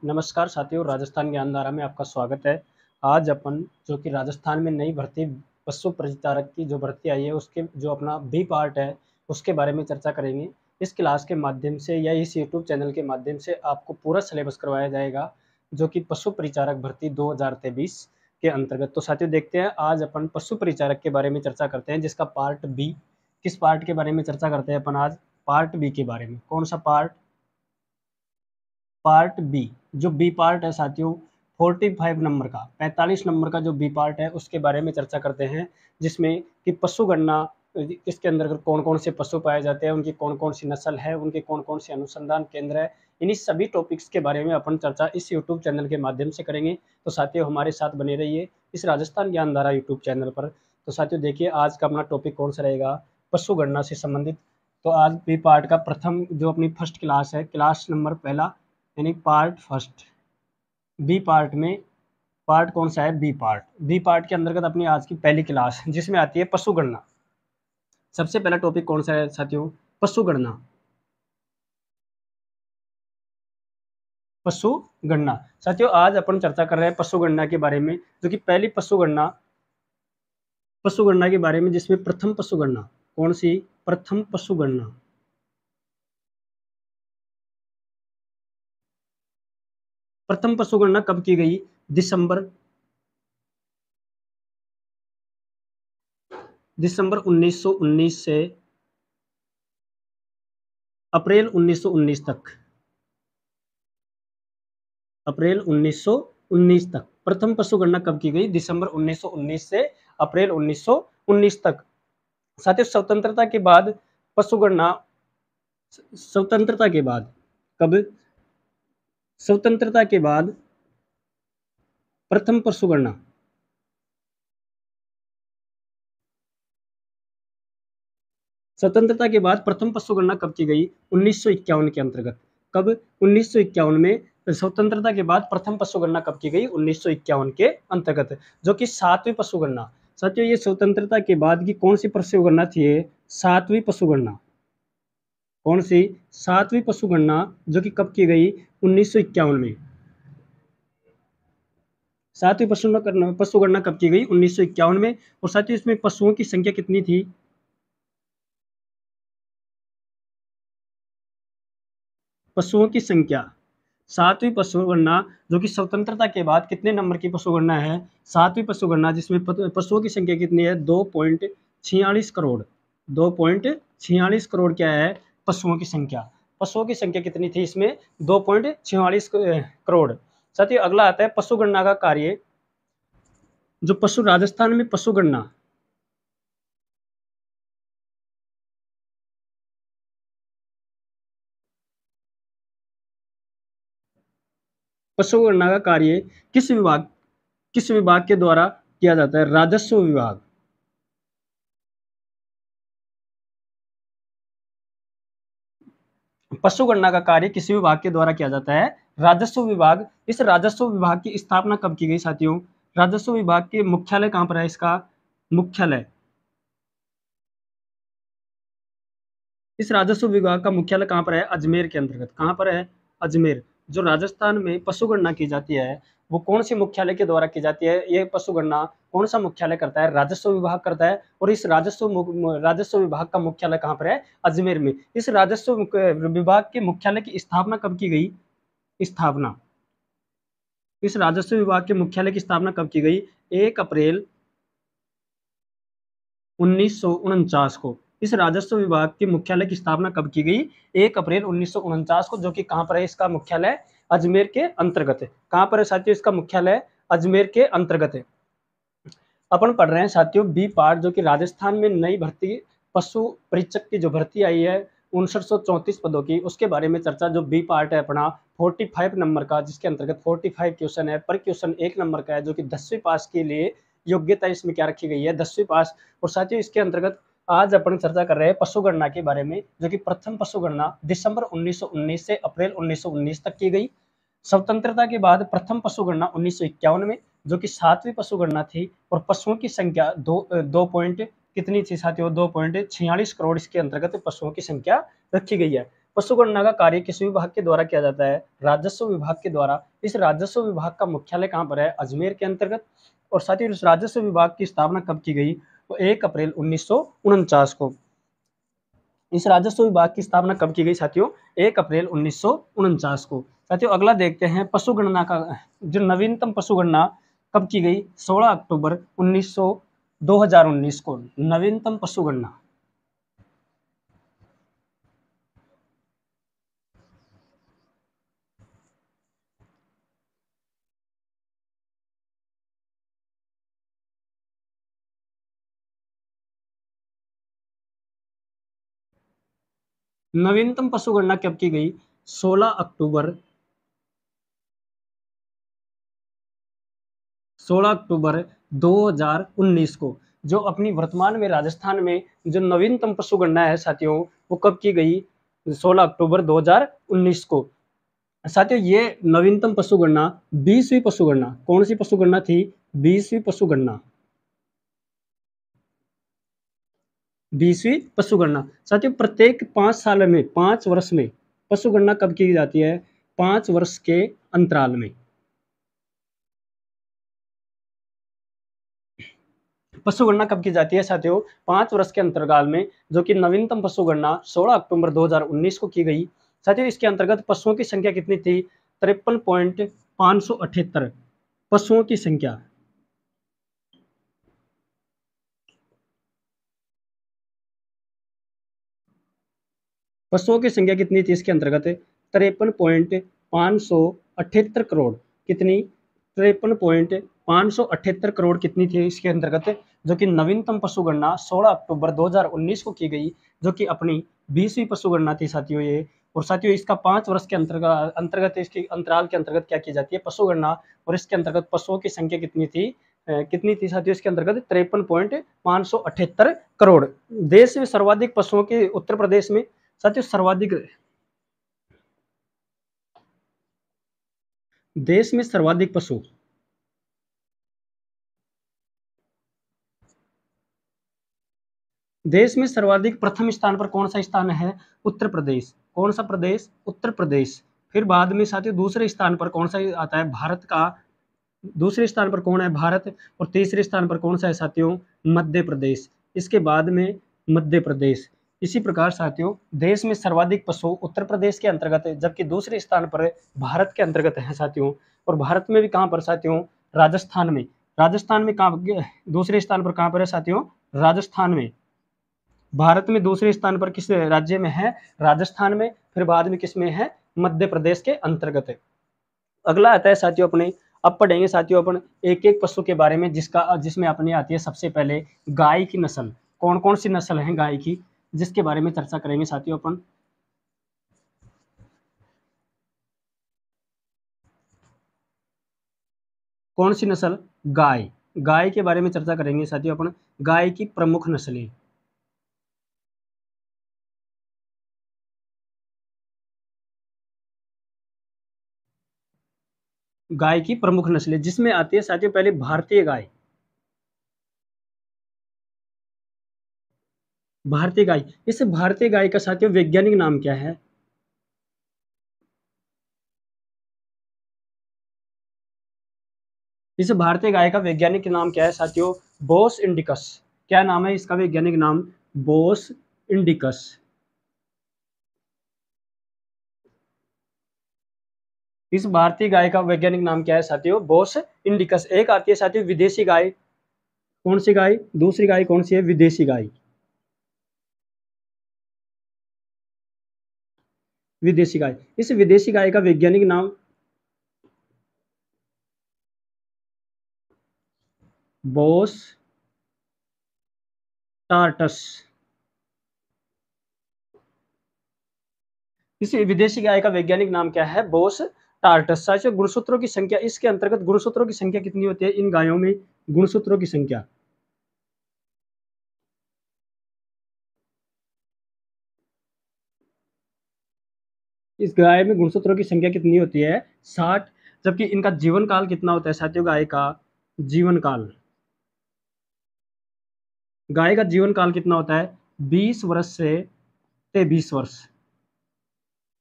नमस्कार साथियों, राजस्थान ज्ञानधारा में आपका स्वागत है। आज अपन जो कि राजस्थान में नई भर्ती पशु परिचारक की जो भर्ती आई है उसके जो अपना बी पार्ट है उसके बारे में चर्चा करेंगे। इस क्लास के माध्यम से या इस यूट्यूब चैनल के माध्यम से आपको पूरा सिलेबस करवाया जाएगा जो कि पशु परिचारक भर्ती 2023 के अंतर्गत। तो साथियों देखते हैं आज अपन पशु परिचारक के बारे में चर्चा करते हैं जिसका पार्ट बी। किस पार्ट के बारे में चर्चा करते हैं अपन आज? पार्ट बी के बारे में। कौन सा पार्ट? Part B. जो बी पार्ट है साथियों 45 नंबर का 45 नंबर का जो बी पार्ट है उसके बारे में चर्चा करते हैं जिसमें कि पशु गणना, इसके अंदर कौन कौन से पशु पाए जाते हैं, उनकी कौन कौन सी नस्ल है, उनके कौन कौन से अनुसंधान केंद्र है, इन्हीं सभी टॉपिक्स के बारे में अपन चर्चा इस यूट्यूब चैनल के माध्यम से करेंगे। तो साथियों हमारे साथ बने रहिए इस राजस्थान ज्ञानधारा यूट्यूब चैनल पर। तो साथियों देखिए आज का अपना टॉपिक कौन सा रहेगा? पशु गणना से संबंधित। तो आज बी पार्ट का प्रथम जो अपनी फर्स्ट क्लास है, क्लास नंबर पहला यानी पार्ट फर्स्ट। बी पार्ट में पार्ट कौन सा है? B part. बी पार्ट के अंतर्गत अपनी आज की पहली क्लास जिसमें आती है पशु गणना। सबसे पहला टॉपिक कौन सा है साथियों? पशु गणना। पशु गणना साथियों आज अपन चर्चा कर रहे हैं पशु गणना के बारे में, जो कि पहली पशु गणना के बारे में जिसमें प्रथम पशु गणना कौन सी? प्रथम पशु गणना। प्रथम पशु गणना कब की गई? दिसंबर 1919 से अप्रैल 1919 तक। अप्रैल 1919 तक प्रथम पशु गणना कब की गई? दिसंबर 1919 से अप्रैल 1919 तक। साथ ही स्वतंत्रता के बाद पशु गणना, स्वतंत्रता के बाद कब? स्वतंत्रता के बाद प्रथम पशु गणना स्वतंत्रता के बाद प्रथम पशु गणना कब की गई? 1951 के अंतर्गत। कब? 1951 में। स्वतंत्रता के बाद प्रथम पशु गणना कब की गई? 1951 के अंतर्गत, जो कि सातवीं पशु गणना। साथियों ये स्वतंत्रता के बाद की कौन सी पशु गणना थी? सातवीं पशु गणना। कौन सी? सातवीं पशु गणना, जो कि कब की गई? 1951 में। सातवीं पशु गणना कब की गई? 1951 में। और साथियों इसमें पशुओं की संख्या कितनी थी? पशुओं की संख्या। सातवीं पशु गणना जो कि स्वतंत्रता के बाद कितने नंबर की पशु गणना है? सातवीं पशु गणना, जिसमें पशुओं की संख्या कितनी है? 2.46 करोड़। 2.46 करोड़ क्या है? पशुओं की संख्या। पशुओं की संख्या कितनी थी इसमें? 2.46 करोड़। साथियों अगला आता है पशु गणना का कार्य। जो पशु राजस्थान में पशु गणना, पशु गणना का कार्य किस विभाग के द्वारा किया जाता है? राजस्व विभाग। पशु गणना का कार्य किसी विभाग के द्वारा किया जाता है? राजस्व विभाग। इस राजस्व विभाग की स्थापना कब की गई साथियों? राजस्व विभाग के मुख्यालय कहां पर है? इसका मुख्यालय, इस राजस्व विभाग का मुख्यालय कहां पर है? अजमेर के अंतर्गत। कहां पर है? अजमेर। जो राजस्थान में पशु गणना की जाती है वो कौन से मुख्यालय के द्वारा की जाती है? ये पशु गणना कौन सा मुख्यालय करता है? राजस्व विभाग करता है। और इस राजस्व विभाग का मुख्यालय कहां पर है? अजमेर में। इस राजस्व विभाग के मुख्यालय की स्थापना कब की गई? स्थापना, इस राजस्व विभाग के मुख्यालय की स्थापना कब की गई? 1 अप्रैल 1949 को। इस राजस्व विभाग के मुख्यालय की स्थापना कब की गई? 1 अप्रैल 1949 को, जो कि कहां पर है इसका मुख्यालय? अजमेर के अंतर्गत है। कहां पर है साथियों इसका मुख्यालय? अजमेर के अंतर्गत है। अपन पढ़ रहे हैं साथियों बी पार्ट, जो कि राजस्थान में नई भर्ती पशु परीक्षक की जो भर्ती आई है 5934 पदों की, उसके बारे में चर्चा। जो बी पार्ट है अपना 45 नंबर का, जिसके अंतर्गत 45 क्वेश्चन है। पर क्वेश्चन 1 नंबर का है, जो कि 10वीं पास के लिए योग्यता इसमें क्या रखी गई है? 10वीं पास। और साथियों इसके अंतर्गत आज अपन चर्चा कर रहे हैं पशु गणना के बारे में, जो कि प्रथम पशु गणना दिसंबर 1919 से अप्रैल 1919 तक की गई। स्वतंत्रता के बाद प्रथम पशु गणना 1951 में, जो कि सातवीं पशु गणना थी। और पशुओं की संख्या दो पॉइंट कितनी थी साथियों? 2.46 करोड़ इसके अंतर्गत पशुओं की संख्या रखी गई है। पशु गणना का कार्य किस विभाग के द्वारा किया जाता है? राजस्व विभाग के द्वारा। इस राजस्व विभाग का मुख्यालय कहाँ पर है? अजमेर के अंतर्गत। और साथ ही इस राजस्व विभाग की स्थापना कब की गई? तो 1 अप्रैल 1949 को। इस राजस्व विभाग की स्थापना कब की गई साथियों? 1 अप्रैल 1949 को। साथियों अगला देखते हैं पशु गणना का जो नवीनतम पशु गणना कब की गई? 16 अक्टूबर 2019 को नवीनतम पशु गणना। नवीनतम पशु गणना कब की गई? 16 अक्टूबर 2019 को। जो अपनी वर्तमान में राजस्थान में जो नवीनतम पशु गणना है साथियों, वो कब की गई? 16 अक्टूबर 2019 को। साथियों ये नवीनतम पशु गणना 20वीं पशु गणना, कौन सी पशु गणना थी? 20वीं पशु गणना। 20वीं पशु गणना। साथियों प्रत्येक 5 साल में, 5 वर्ष में पशु गणना कब की जाती है? 5 वर्ष के अंतराल में। पशु गणना कब की जाती है साथियों? 5 वर्ष के अंतराल में, जो कि नवीनतम पशु गणना 16 अक्टूबर 2019 को की गई। साथियों इसके अंतर्गत पशुओं की संख्या कितनी थी? 53,578 पशुओं की संख्या। पशुओं की संख्या कितनी थी इसके अंतर्गत? 53,578 करोड़। कितनी? 53,578 करोड़ कितनी थी इसके अंतर्गत? जो कि नवीनतम पशु गणना 16 अक्टूबर 2019 को की गई, जो कि अपनी 20वीं पशु गणना थी साथियों ये। और साथियों इसका 5 वर्ष के अंतर्गत इसके अंतराल के अंतर्गत क्या की जाती है? पशु गणना। और इसके अंतर्गत पशुओं की संख्या कितनी थी? कितनी थी साथियों इसके अंतर्गत? 53,578 करोड़। देश में सर्वाधिक पशुओं की उत्तर प्रदेश में साथियों सर्वाधिक, देश में सर्वाधिक पशु, देश में सर्वाधिक प्रथम स्थान पर कौन सा स्थान है? उत्तर प्रदेश। कौन सा प्रदेश? उत्तर प्रदेश। फिर बाद में साथियों दूसरे स्थान पर कौन सा आता है? भारत का। दूसरे स्थान पर कौन है? भारत। और तीसरे स्थान पर कौन सा है साथियों? मध्य प्रदेश। इसके बाद में मध्य प्रदेश। इसी प्रकार साथियों देश में सर्वाधिक पशु उत्तर प्रदेश के अंतर्गत है, जबकि दूसरे स्थान पर भारत के अंतर्गत है साथियों। और भारत में भी कहाँ पर साथियों? राजस्थान में। राजस्थान में कहाँ दूसरे स्थान पर कहाँ पर है साथियों? राजस्थान में। भारत में दूसरे स्थान पर किस राज्य में है? राजस्थान में। फिर बाद में किस में है? मध्य प्रदेश के अंतर्गत है। अगला आता है साथियों अपने, अब पढ़ेंगे साथियों अपन एक एक पशु के बारे में, जिसमें अपनी आती है सबसे पहले गाय की नस्ल। कौन कौन सी नस्ल है गाय की, जिसके बारे में चर्चा करेंगे साथियों अपन। कौन सी नस्ल? गाय। गाय के बारे में चर्चा करेंगे साथियों अपन। गाय की प्रमुख नस्लें। गाय की प्रमुख नस्लें जिसमें आती है साथियों पहले भारतीय गाय। भारतीय गाय। इस भारतीय गाय का साथियों वैज्ञानिक नाम क्या है? इस भारतीय गाय का वैज्ञानिक नाम क्या है साथियों? बोस इंडिकस। क्या नाम है इसका वैज्ञानिक नाम? बोस इंडिकस। इस भारतीय गाय का वैज्ञानिक नाम क्या है साथियों? बोस इंडिकस। एक आती है साथियों विदेशी गाय। कौन सी गाय? दूसरी गाय कौन सी है? विदेशी गाय। विदेशी गाय। इस विदेशी गाय का वैज्ञानिक नाम बोस टार्टस। इस विदेशी गाय का वैज्ञानिक नाम क्या है? बोस टार्टस। साथियों गुणसूत्रों की संख्या, इसके अंतर्गत गुणसूत्रों की संख्या कितनी होती है इन गायों में? गुणसूत्रों की संख्या, इस गाय में गुणसूत्रों की संख्या कितनी होती है? 60। जबकि इनका जीवन काल कितना होता है साथियों? गाय का जीवन काल, गाय का जीवन काल कितना होता है? 20 वर्ष से 23 वर्ष।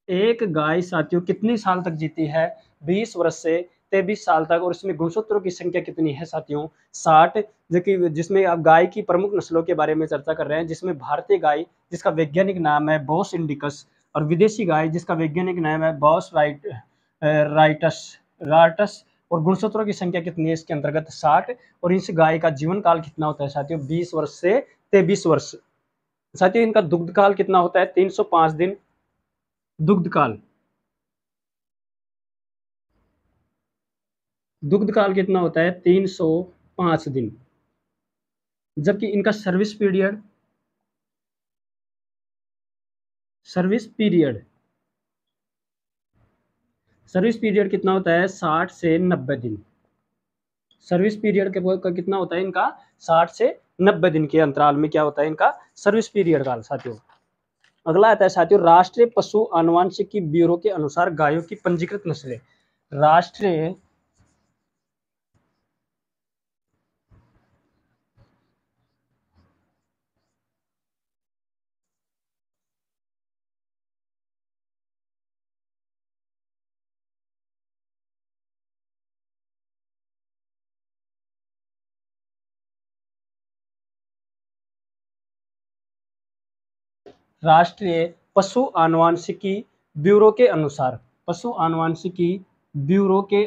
एक गाय साथियों कितनी साल तक जीती है? 20 वर्ष से 23 साल तक। और इसमें गुणसूत्रों की संख्या कितनी है साथियों? 60। जिसमें आप गाय की प्रमुख नस्लों के बारे में चर्चा कर रहे हैं, जिसमें भारतीय गाय जिसका वैज्ञानिक नाम है बॉस इंडिकस, और विदेशी गाय जिसका वैज्ञानिक नाम है बॉस राइटस राटस। और गुणसूत्रों की संख्या कितनी है इसके अंतर्गत? 60। और इस गाय का जीवन काल कितना होता है साथियों? 20 वर्ष से 23 वर्ष। साथियों इनका दुग्ध काल कितना होता है? 305 दिन दुग्ध काल। दुग्ध काल कितना होता है? 305 दिन। जबकि इनका सर्विस पीरियड सर्विस पीरियड कितना होता है? 60 से 90 दिन। सर्विस पीरियड का कितना होता है इनका? 60 से 90 दिन के अंतराल में क्या होता है इनका? सर्विस पीरियड काल साथियों। अगला आता है साथियों राष्ट्रीय पशु आनुवंशिकी ब्यूरो के अनुसार गायों की पंजीकृत नस्लें। राष्ट्रीय राष्ट्रीय पशु आनुवंशिकी ब्यूरो के अनुसार, पशु आनुवंशिकी ब्यूरो के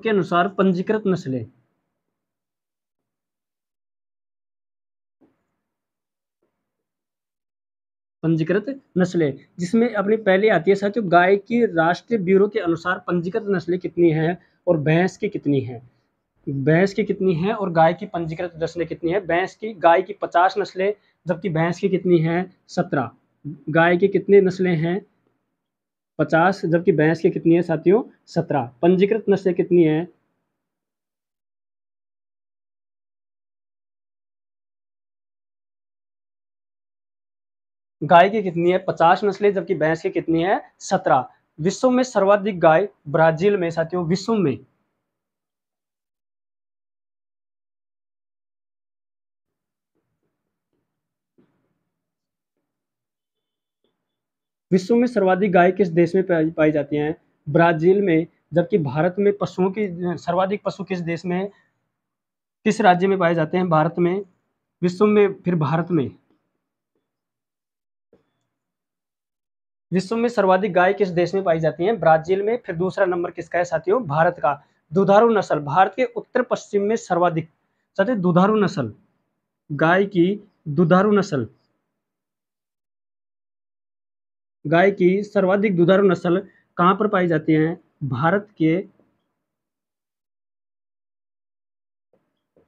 अनुसार पंजीकृत नस्लें। पंजीकृत नस्लें जिसमें अपनी पहले आती है साथियों गाय की राष्ट्रीय ब्यूरो के अनुसार पंजीकृत नस्लें कितनी हैं और भैंस की कितनी हैं? भैंस की कितनी है और गाय की पंजीकृत नस्लें कितनी है? गाय की 50 नस्लें, जबकि भैंस की कितनी है? 17। गाय की कितनी नस्लें हैं? 50, जबकि भैंस की कितनी है साथियों? 17। पंजीकृत नस्लें कितनी है? गाय की कितनी है? 50 नस्लें, जबकि भैंस की कितनी है? 17। विश्व में सर्वाधिक गाय ब्राजील में साथियों, विश्व में सर्वाधिक गाय किस देश में पाई जाती हैं? ब्राजील में। जबकि भारत में पशुओं की सर्वाधिक पशु किस देश में, किस राज्य में पाए जाते हैं? भारत में। विश्व में फिर भारत में। विश्व में सर्वाधिक गाय किस देश में पाई जाती हैं? ब्राजील में। फिर दूसरा नंबर किसका है साथियों? भारत का। दुधारू नस्ल भारत के उत्तर पश्चिम में सर्वाधिक साथियों दुधारू नस्ल, गाय की दुधारू नस्ल, गाय की सर्वाधिक दुधारू नस्ल कहां पर पाई जाती है? भारत के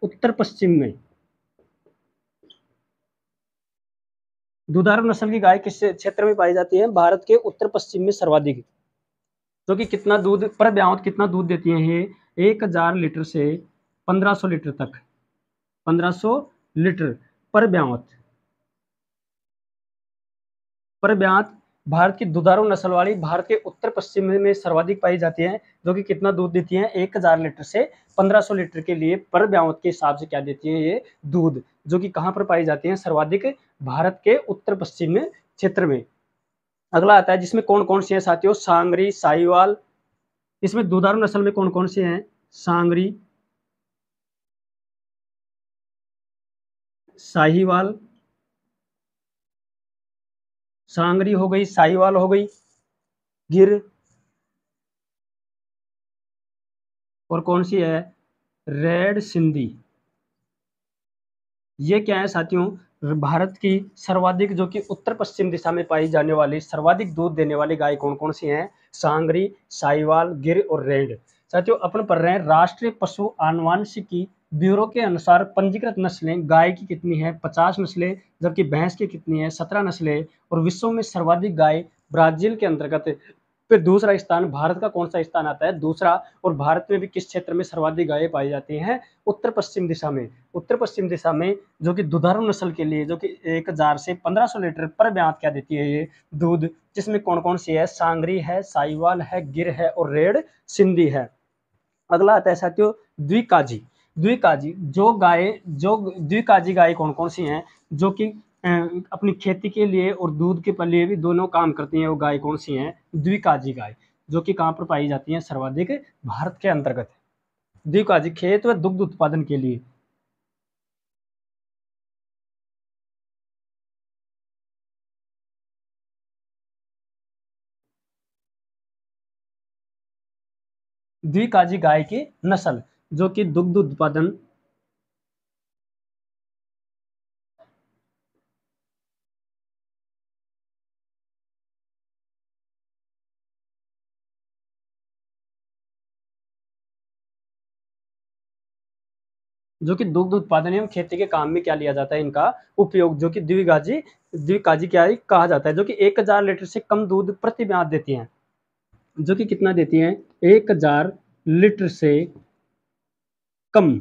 उत्तर पश्चिम में। दुधारू नस्ल की गाय किस क्षेत्र में पाई जाती है? भारत के उत्तर पश्चिम में सर्वाधिक। जो कि कितना दूध पर ब्यावत कितना दूध देती है ये? 1000 लीटर से 1500 लीटर तक। 1500 लीटर पर ब्यावत। पर ब्यात भारत की दुधारू नस्ल वाली भारत के उत्तर पश्चिम में सर्वाधिक पाई जाती है, जो कि कितना दूध देती है? 1000 लीटर से 1500 लीटर के लिए पर ब्यावत के हिसाब से क्या देती है ये? दूध। जो कि कहां पर पाई जाती है सर्वाधिक? भारत के उत्तर पश्चिम क्षेत्र में। अगला आता है जिसमें कौन कौन से हैं साथियों? सांगरी, साहिवाल। इसमें दुधारू नस्ल में कौन कौन से हैं? सांगरी, साहिवाल, सांगरी हो गई, साहिवाल हो गई, गिर, और कौन सी है? रेड सिंधी। ये क्या है साथियों? भारत की सर्वाधिक जो कि उत्तर पश्चिम दिशा में पाई जाने वाली सर्वाधिक दूध देने वाली गाय कौन कौन सी हैं? सांगरी, साहिवाल, गिर और रेड। साथियों अपन पढ़ रहे हैं राष्ट्रीय पशु आनुवंशिकी ब्यूरो के अनुसार पंजीकृत नस्लें। गाय की कितनी है? 50 नस्लें, जबकि भैंस की कितनी है? 17 नस्लें। और विश्व में सर्वाधिक गाय ब्राजील के अंतर्गत। फिर दूसरा स्थान भारत का कौन सा स्थान आता है? दूसरा। और भारत में भी किस क्षेत्र में सर्वाधिक गायें पाई जाती हैं? उत्तर पश्चिम दिशा में। उत्तर पश्चिम दिशा में जो कि दुधारू नस्ल के लिए जो कि 1000 से 1500 लीटर पर ब्यात क्या देती है ये? दूध। जिसमें कौन कौन सी है? सांगरी है, साहिवाल है, गिर है और रेड सिंधी है। अगला आता है साथियों द्विकाजी। द्विकाजी जो द्विकाजी गाय कौन कौन सी हैं जो कि अपनी खेती के लिए और दूध के लिए भी दोनों काम करती हैं, वो गाय कौन सी हैं? द्विकाजी गाय, जो कि कहाँ पर पाई जाती हैं? सर्वाधिक भारत के अंतर्गत। द्विकाजी खेत व दुग्ध उत्पादन के लिए। द्विकाजी गाय की नस्ल जो कि दुग्ध उत्पादन जो कि दुग्ध उत्पादन एवं खेती के काम में क्या लिया जाता है इनका उपयोग, जो कि द्विकाजी क्या कहा जाता है, जो कि 1000 लीटर से कम दूध प्रति ब्यात देती हैं। जो कि कितना देती हैं? 1000 लीटर से कम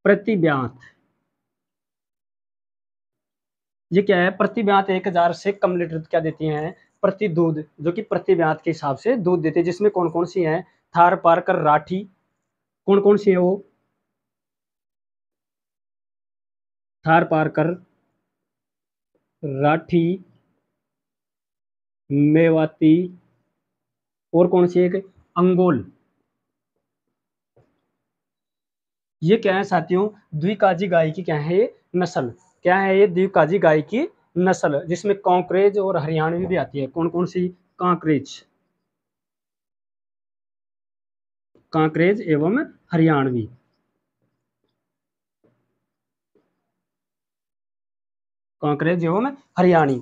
प्रति ब्यात। ये क्या है? प्रति ब्यात 1000 से कम लीटर क्या देती हैं? प्रति दूध, जो कि प्रति ब्यात के हिसाब से दूध देते हैं, जिसमें कौन कौन सी हैं? थार पारकर राठी, कौन कौन सी है वो? थार पारकर राठी, मेवाती, और कौन सी एक? अंगोल। ये क्या है साथियों? द्विकाजी गाय की क्या है? ये नस्ल क्या है? ये द्विकाजी गाय की नस्ल, जिसमें कांकरेज और हरियाणवी भी आती है। कौन कौन सी? कांकरेज एवं हरियाणवी। कांकरेज एवं हरियाणी।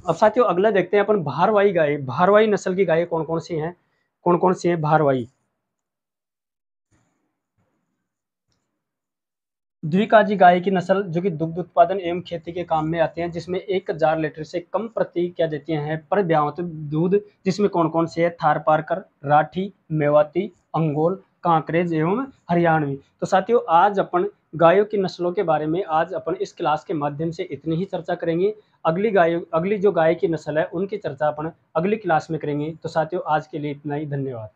अब साथियों अगला देखते हैं अपन भारवाही गाय। भारवाही नस्ल की गाय कौन कौन सी हैं? कौन कौन सी हैं भारवाही? द्विकाजी गाय की नस्ल जो कि दुग्ध उत्पादन एवं खेती के काम में आते हैं, जिसमें 1000 लीटर से कम प्रति क्या देती हैं? पर ब्यात दूध, जिसमें कौन कौन से है? थार पारकर राठी, मेवाती, अंगोल, कांकरेज एवं हरियाणवी। तो साथियों आज अपन गायों की नस्लों के बारे में आज अपन इस क्लास के माध्यम से इतनी ही चर्चा करेंगे। अगली जो गाय की नस्ल है उनकी चर्चा अपन अगली क्लास में करेंगे। तो साथियों आज के लिए इतना ही, धन्यवाद।